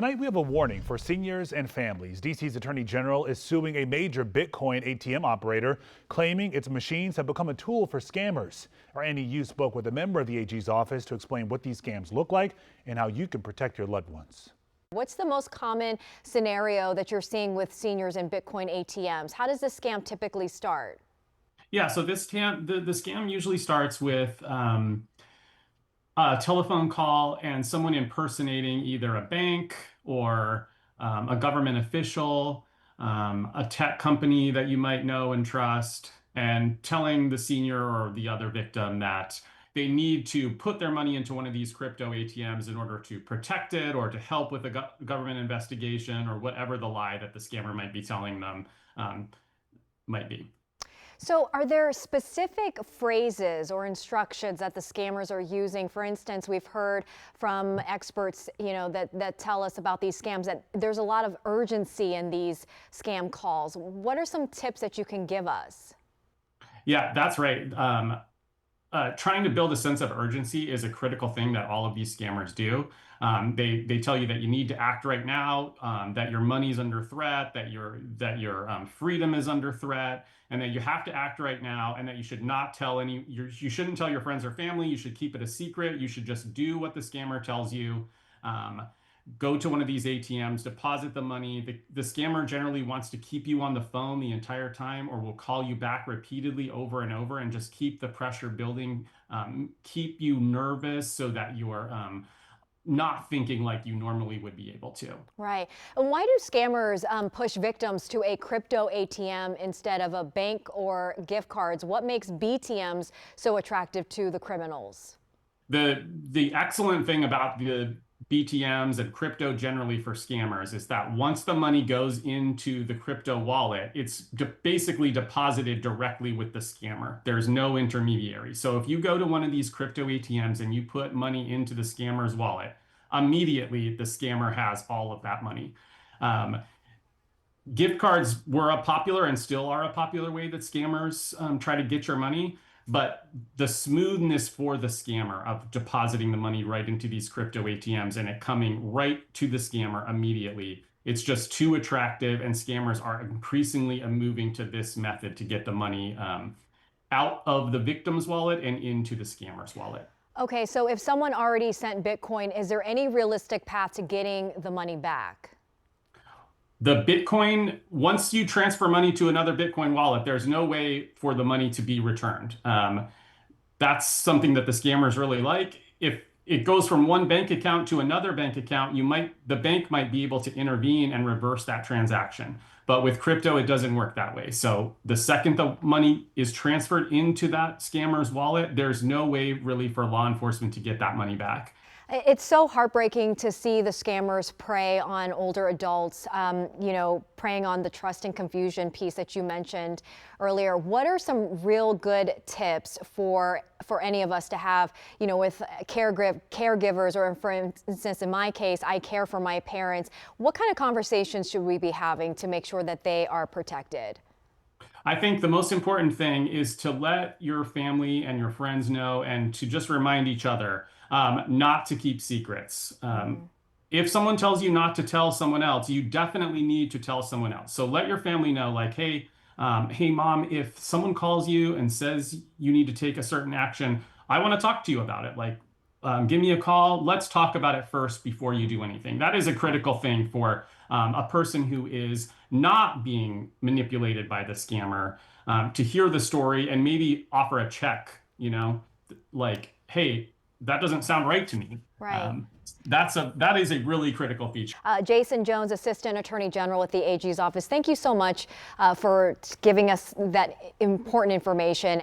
Tonight, we have a warning for seniors and families. DC's Attorney General is suing a major Bitcoin ATM operator, claiming its machines have become a tool for scammers. Our Annie Yu spoke with a member of the AG's office to explain what these scams look like and how you can protect your loved ones. What's the most common scenario that you're seeing with seniors and Bitcoin ATMs? How does this scam typically start? Yeah, so the scam usually starts with a telephone call and someone impersonating either a bank or a government official, a tech company that you might know and trust, and telling the senior or the other victim that they need to put their money into one of these crypto ATMs in order to protect it or to help with a government investigation or whatever the lie that the scammer might be telling them might be. So are there specific phrases or instructions that the scammers are using? For instance, we've heard from experts, that tell us about these scams that there's a lot of urgency in these scam calls. What are some tips that you can give us? Yeah, that's right. Trying to build a sense of urgency is a critical thing that all of these scammers do. They tell you that you need to act right now, that your money's under threat, that your freedom is under threat, and that you have to act right now, and that you should not tell you shouldn't tell your friends or family. You should keep it a secret. You should just do what the scammer tells you. Go to one of these ATMs, deposit the money. The scammer generally wants to keep you on the phone the entire time, or will call you back repeatedly over and over and just keep the pressure building, keep you nervous so that you are not thinking like you normally would be able to. Right. And why do scammers push victims to a crypto ATM instead of a bank or gift cards? What makes BTMs so attractive to the criminals? The excellent thing about the BTMs and crypto generally for scammers is that once the money goes into the crypto wallet, it's basically deposited directly with the scammer. There's no intermediary. So if you go to one of these crypto ATMs and you put money into the scammer's wallet, immediately the scammer has all of that money. Gift cards were a popular and still are a popular way that scammers try to get your money. But the smoothness for the scammer of depositing the money right into these crypto ATMs and it coming right to the scammer immediately, it's just too attractive, and scammers are increasingly moving to this method to get the money out of the victim's wallet and into the scammer's wallet. Okay, so if someone already sent Bitcoin, is there any realistic path to getting the money back? The Bitcoin, once you transfer money to another Bitcoin wallet, there's no way for the money to be returned. That's something that the scammers really like. If it goes from one bank account to another bank account, the bank might be able to intervene and reverse that transaction. But with crypto, it doesn't work that way. So the second the money is transferred into that scammer's wallet, there's no way really for law enforcement to get that money back. It's so heartbreaking to see the scammers prey on older adults, preying on the trust and confusion piece that you mentioned earlier. What are some real good tips for any of us to have, with caregivers, or for instance, in my case, I care for my parents. What kind of conversations should we be having to make sure that they are protected? I think the most important thing is to let your family and your friends know, and to just remind each other not to keep secrets. If someone tells you not to tell someone else, you definitely need to tell someone else. So let your family know, like, hey, mom, if someone calls you and says you need to take a certain action, I want to talk to you about it. Like, give me a call. Let's talk about it first before you do anything. That is a critical thing for a person who is not being manipulated by the scammer, to hear the story and maybe offer a check, like, hey, that doesn't sound right to me. Right. That is a really critical feature. Jason Jones, Assistant Attorney General at the AG's office. Thank you so much for giving us that important information.